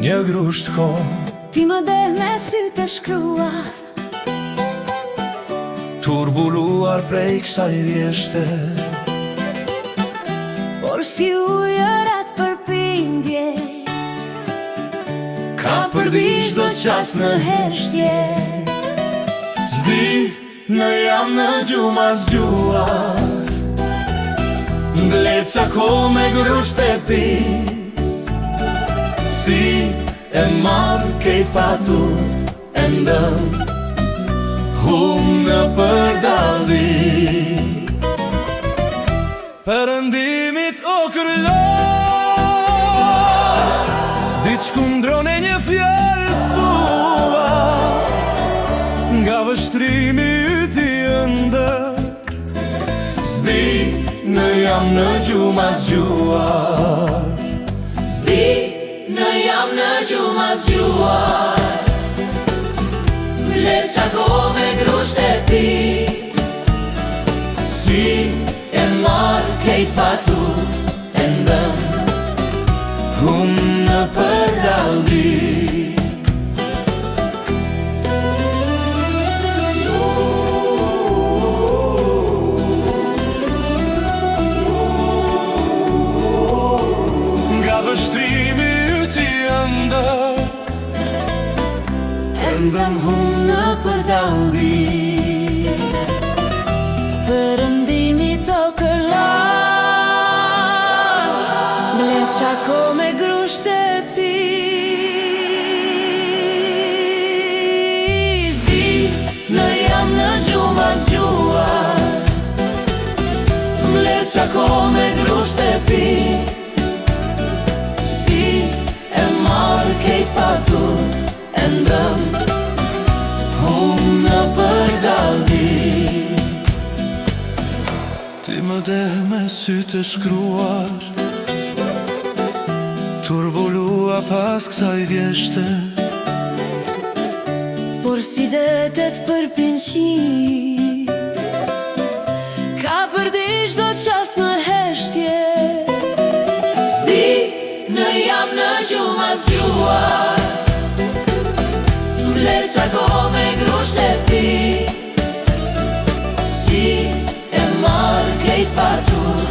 një grusht kom. Ti më deh me sy të shkruar, Turbuluar prej kësaj vjeshte, por si ujërat për pindje, ka përdiq do qas në heshtje. Zdi në jam në gjuma zgjuar, mblet qako me grusht e pi, si e marrë kejt patur e ndëm, hum në përdalli. Perëndimit o kërlar, diçku ndron e një fjalë s'thua, nga vështrimi yti ëndër. Zdi në jam në gjuma zgjuar, zdi në jam në gjuma zgjuar, mblet qako me grusht e pi, si e marrë kejt patur e ndëm, hum në përdalli. Nga vështrimi yti ëndër, ndëm hum në përdalli. Perëndimi të kërlar, mblet qako me grusht e pi, zdi në jam në gjuma zgjuar, mblet qako me grusht e pi, si e marrë kejt patur e ndëm, hum në përdalli. ti më deh me sy të shkruar, turbulua pas kësaj vjeshte, Por si detet për pinqit, ka përdiq do qas në heshtje. Zdi në jam në gjuma zgjuar, mblet qako me grusht e pi, si e marrë kejt patur